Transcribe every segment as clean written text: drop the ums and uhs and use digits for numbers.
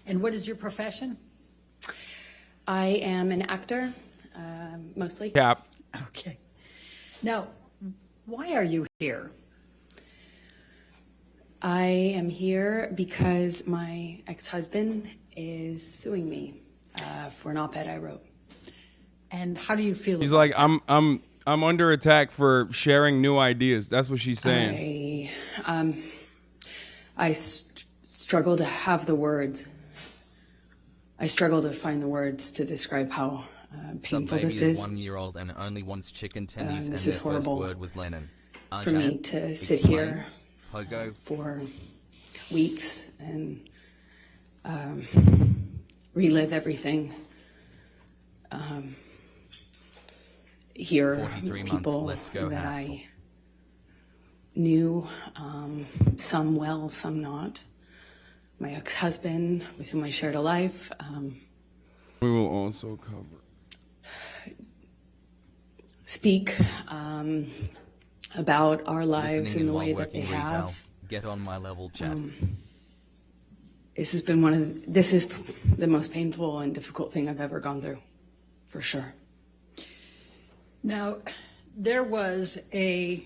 And what is your profession? I am an actor, mostly. Cap. Okay. Now, why are you here? I am here because my ex-husband is suing me for an op-ed I wrote. And how do you feel She's about like, I'm under attack for sharing new ideas. That's what she's saying. I struggle to have the words. I struggle to find the words to describe how painful this is. 1 year old and only wants chicken tendies, and this their is horrible first word was Lennon. for me to sit here Pogo. for weeks and relive everything. Hear 43 people months, let's go that hassle. I knew, some well, some not. My ex-husband, with whom I shared a life. We will also cover. Speak about our lives Listening in the while way that working they retail. have. Get on my level, chat. This has been this is the most painful and difficult thing I've ever gone through, for sure. Now, there was a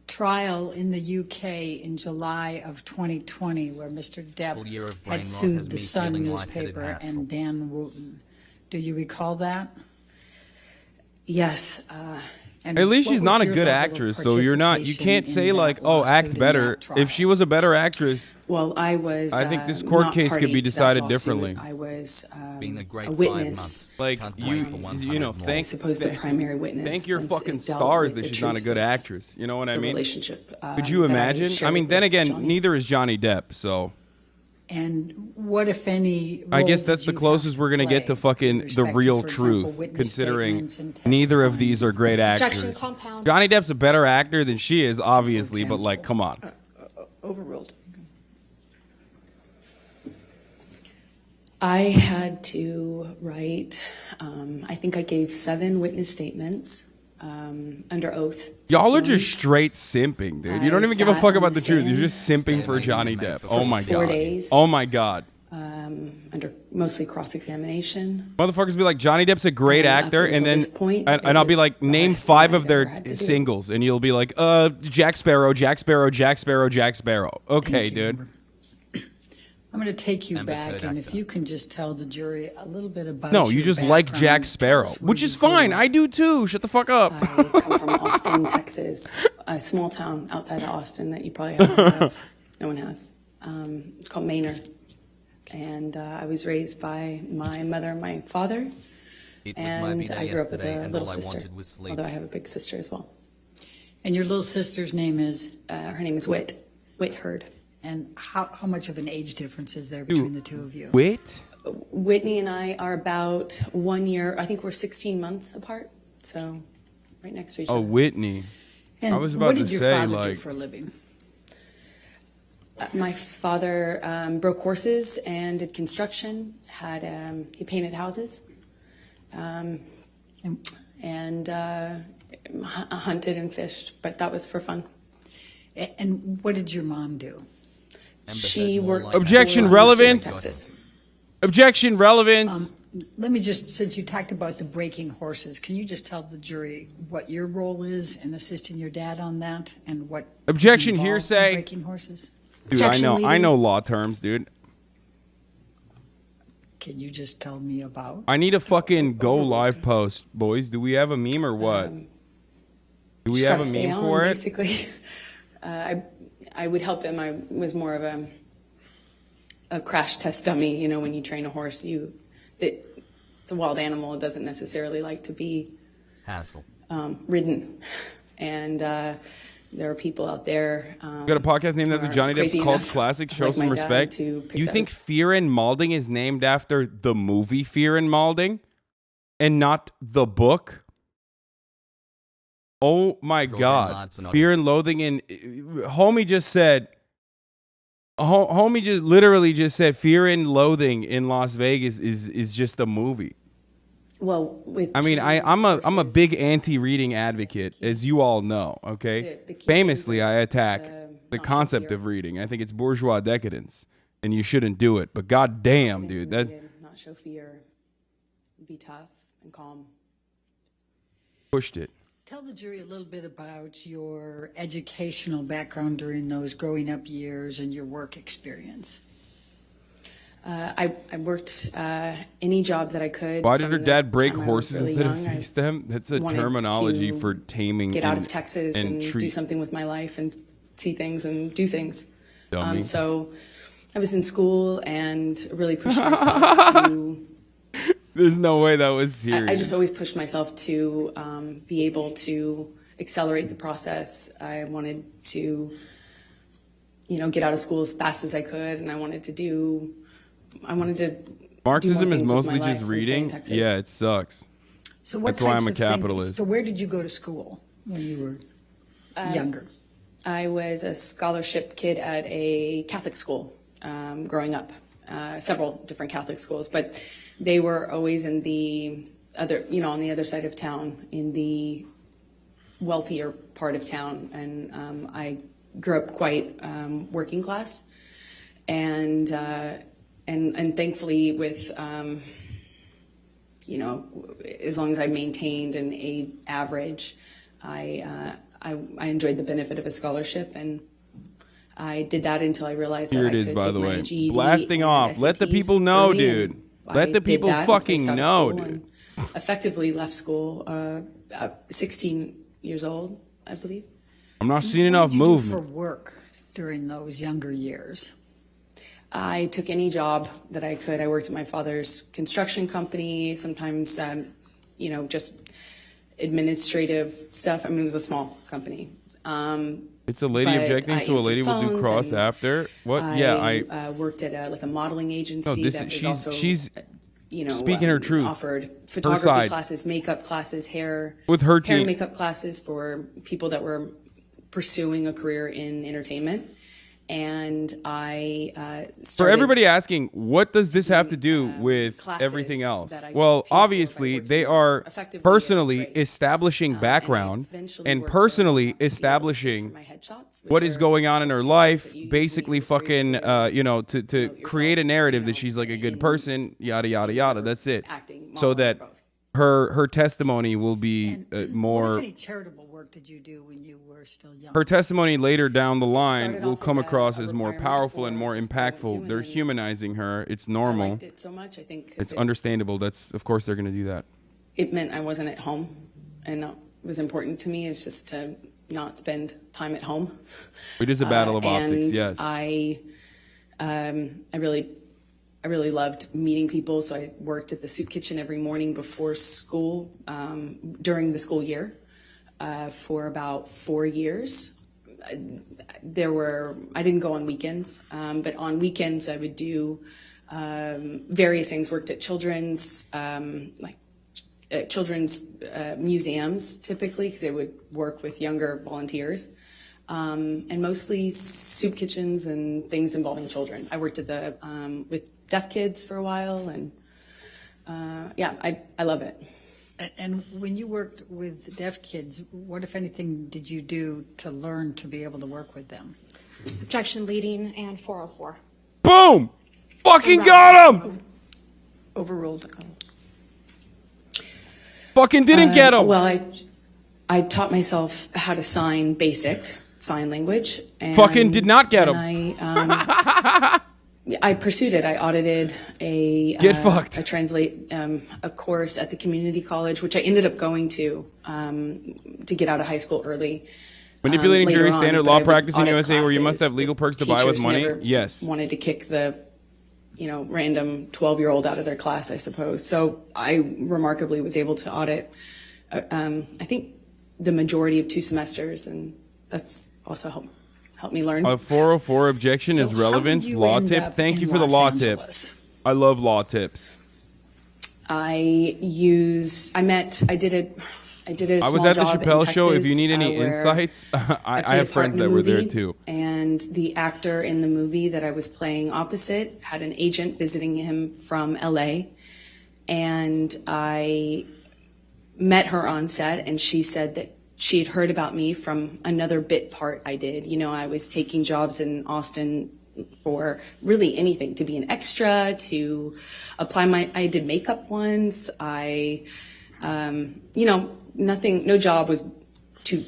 trial in the UK in July of 2020 where Mr. Depp Full year of brain had rot sued has the me Sun feeling lightheaded newspaper hassle. and Dan Wooten. Do you recall that? Yes. And At least what she's was not a your good level of actress, so you're not. You participation can't in say that like, "Oh, lawsuit act in better." that trial? If she was a better actress, Well, I was. I think this court not case could party be to that decided lawsuit. differently. I was Been a great a 5 witness. months. like Can't you, wait for 100 you know, more. thank, Supposed the primary witness. thank your since fucking it dealt stars with that the she's not a truth good of actress. You know what I the mean? relationship. Could you that imagine? I shared mean, then with again, Johnny. neither is Johnny Depp, so. And what, if any, I role guess that's did the you closest have we're gonna get to play fucking with the respect to, real for example, truth, witness considering statements and neither of testifying? these are great Objection, actors. compound. Johnny Depp's a better actor than she is, obviously, but like, come on. Overruled. I had to write, I think I gave 7 witness statements under oath. Y'all are testimony. just straight simping, dude. You don't I even give a sat fuck on about the the truth. You're stand. just simping for Johnny Depp. Oh my For 4 god. days. Oh my god. Under mostly cross-examination. Motherfuckers be like, Johnny Depp's a great And up actor, and until then this point, and it I'll be was like, the name hardest 5 thing of I've their ever had to do. singles, and you'll be like, Jack Sparrow, Jack Sparrow, Jack Sparrow, Jack Sparrow. Okay, Thank you, dude. Amber. I'm going to take you Amber back, Turd and if actor. you can just tell the jury a little bit about No, you your just like background, Jack tell Sparrow, us where which you is fine. grew I up. do too. Shut the fuck up. I come from Austin, Texas, a small town outside of Austin that you probably haven't heard of. No one has. It's called Maynard. And I was raised by my mother and my father. It was my And B-day I grew up with yesterday, a and little all I sister, wanted was sleep. although I have a big sister as well. And your little sister's name is? Her name is Whit Hurd. And how much of an age difference is there between the two of you? Wait. Whitney and I are about 1 year, I think we're 16 months apart. So right next to each Oh, other. Whitney. And I was about what to did your say, father do like- for a living? My father broke horses and did construction. He painted houses, And and hunted and fished. But that was for fun. and what did your mom do? Amber She Heard more worked like Objection, for that. relevance. Texas. Objection, relevance. Let me just, since you talked about the breaking horses, can you just tell the jury what your role is in assisting your dad on that, and what is Objection, involved in hearsay. breaking horses? Dude, Objection, I leading. know law terms, dude. Can you just tell me about? I need a fucking go live post, boys. Do we have a meme or what? Do we Just have gotta a stay meme on, for it? Basically, I would help him. I was more of a crash test dummy. You know, when you train a horse, it's a wild animal. It doesn't necessarily like to be Hassle. ridden, and there are people out there. You got a podcast named after are Johnny Depp's crazy called enough, Classic. Show like some my dad, respect. to pick You that think as- Fear and Malding is named after the movie Fear and Malding and not the book? Oh my Draw God. lots of Fear notice. and Loathing and homie just said, homie just literally just said Fear and Loathing in Las Vegas is just a movie. Well, with I mean, training I'm a horses, big anti-reading advocate, as you all know. Okay, The key famously, is I attack to the not show concept fear. of reading. I think it's bourgeois decadence. and you shouldn't do it. But goddamn, Get into dude, the that's meeting, not show fear, be tough and calm. pushed it. Tell the jury a little bit about your educational background during those growing up years and your work experience. I worked any job that I could. Why did from her the dad break time I was horses really instead of young. I face them? That's a wanted terminology to for taming. get out of Texas and do treat. something with my life and see things and do things. Dummy. So I was in school and really pushed myself to. There's no way that was serious. I just always pushed myself to be able to accelerate the process. I wanted to, get out of school as fast as I could, and I wanted to do Marxism more is things with mostly my just life than stay in reading. Texas. Yeah, it sucks. So what That's why types I'm a of things- capitalist. So where did you go to school when you were younger? I was a scholarship kid at a Catholic school growing up, several different Catholic schools, but they were always in the other, on the other side of town, in the wealthier part of town. And I grew up quite working class, and thankfully with, as long as I maintained an A average, I enjoyed the benefit of a scholarship, and I did that until I realized Here that it I is, could by take the my way. GED Blasting and off. Let the SATs people know, early, dude. and Let I the did people that, fucking placed out of know, school, dude. and effectively left school at 16 years old, I believe. I'm not seeing What enough did you do for movement. work during those younger years? I took any job that I could. I worked at my father's construction company, sometimes, just administrative stuff. I mean, it was a small company. It's a lady but objecting, I so a lady answered will do phones, cross and after. What? I worked at a modeling agency this that is- was she's- also, she's speaking her truth. offered side. photography classes, makeup classes, hair With her hair team. and makeup classes for people that were pursuing a career in entertainment. And I For started everybody asking, what does this have to do with classes everything else? that I Well, paid for obviously, by they working are effectively as a personally trade. establishing And I background eventually and worked personally there enough to be able to pay for establishing my headshots, what which is are going on in her pictures life, that you use basically in the industry fucking, to yourself, create a narrative that she's like a good in- person, yada, yada, yada. That's it. acting, So modeling, that both. her testimony will be What, more. if any, charitable work did you do when you were still young? Her testimony later down the line started will off come as a across as more requirement powerful and for more the school I went to, impactful. and They're then humanizing her. It's I normal. liked it so much, I think, 'cause It's understandable. That's, of course, they're going to do that. it meant I wasn't at home, and it was important to me is just to not spend time at home. It is a battle of optics, And yes. I really loved meeting people, so I worked at the soup kitchen every morning before school, during the school year, for about 4 years. I didn't go on weekends, but on weekends I would do various things. Worked at children's museums typically, because they would work with younger volunteers, and mostly soup kitchens and things involving children. I worked at the with deaf kids for a while, and I love it. And when you worked with deaf kids, what, if anything, did you do to learn to be able to work with them? Objection leading and 404. Boom! Fucking got him! Overruled. Fucking didn't get him! Well, I taught myself how to sign basic sign language. And Fucking did not get then I pursued it. I audited Get fucked. a course at the community college, which I ended up going to get out of high school early. Manipulating later jury on, standard but law I would practice in audit USA where you must classes. have legal The perks to buy with teachers money? never Yes. Wanted to kick the random 12-year-old out of their class, I suppose. So I remarkably was able to audit, I think, the majority of 2 semesters, and that's also helped me learn. A 404 objection So is how did relevance. you Law end tip. up Thank in you for the Los law Angeles? tip. I love law tips. I did a I was small at the job in Chappelle show. If Texas, you need any where insights, I played have a part friends in the that were there movie, too. And the actor in the movie that I was playing opposite had an agent visiting him from LA. And I met her on set, and she said that she had heard about me from another bit part I did. I was taking jobs in Austin, for really anything, to be an extra, to apply I did makeup once. Nothing, no job was too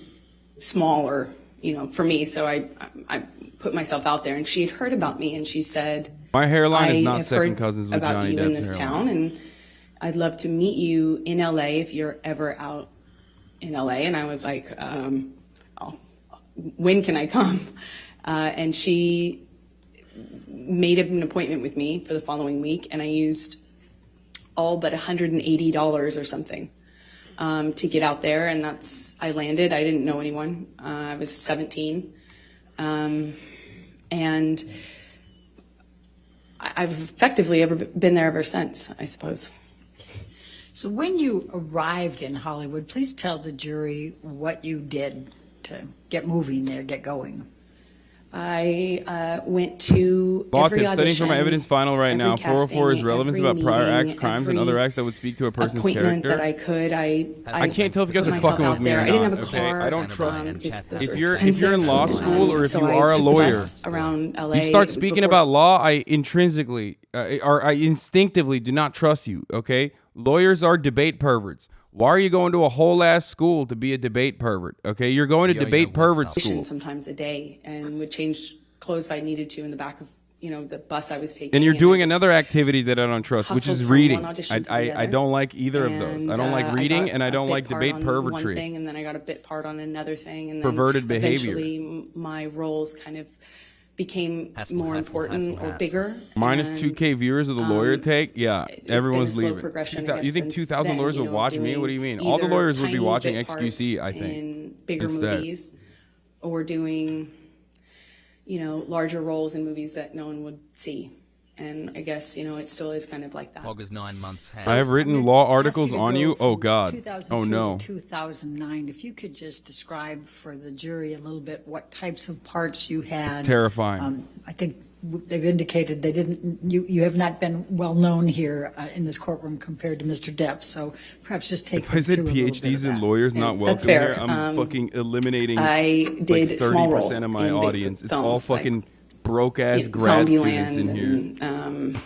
small or, for me. So I put myself out there, and she had heard about me, and she said, My hairline is I not have second heard cousins with about Johnny you in Depp's this hairline. town, and I'd love to meet you in LA if you're ever out in LA. And I was like, when can I come? And she made an appointment with me for the following week, and I used all but $180 or something to get out there. And I landed. I didn't know anyone. I was 17. And I've effectively been there ever since, I suppose. So when you arrived in Hollywood, please tell the jury what you did to get moving there, get going. I went to Law every tip, studying audition, for my evidence final right every now. 404 is casting, relevance every about prior meeting, acts, crimes, and every other acts that would speak to a person's appointment character. that I could. I can't tell if you guys put are myself fucking with out me there. or I didn't not. have a Okay, car. I don't trust because those If are you're expensive. in law school or if So you I are a took the lawyer, bus around LA. you It start was speaking before about law, I intrinsically or I instinctively do not trust you. Okay, lawyers are debate perverts. Why are you going to a whole ass school to be a debate pervert? Okay, you're going to Yo, yo, debate what's pervert up? school. sometimes a day, and would change clothes if I needed to in the back of the bus I was taking. And you're I doing just another activity that I don't trust, which hustled is from reading. one audition to the I other. don't like either of those. I don't like I reading, got and I a don't bit like part debate on pervertry. One thing, and then I got a bit part on another thing, and then Perverted behavior. Eventually, my roles kind of became Hassle, more hassle, important hassle, or hassle. bigger. Minus and 2K viewers of the lawyer take, yeah, it's everyone's been a slow leaving. progression, 2,000 I you guess, think since 2,000 then, lawyers would watch me? doing What do you mean? All the either lawyers would be tiny watching bit XQC, parts I think. in bigger instead. movies, or doing larger roles in movies that no one would see. And I guess it still is kind of like that. August 9 months. I have written I'm law gonna ask articles to on go you. Oh from God. 2002 Oh no. to 2009. If you could just describe for the jury a little bit what types of parts you had. It's terrifying. I think they've indicated they didn't. You have not been well known here in this courtroom compared to Mr. Depp. So perhaps just take. If I said them through a little bit PhDs of in that. lawyers not that's welcome fair. here, I'm fucking eliminating I did like small 30% roles of my in big audience. It's all films, like, fucking broke ass grad Zombieland students in here. and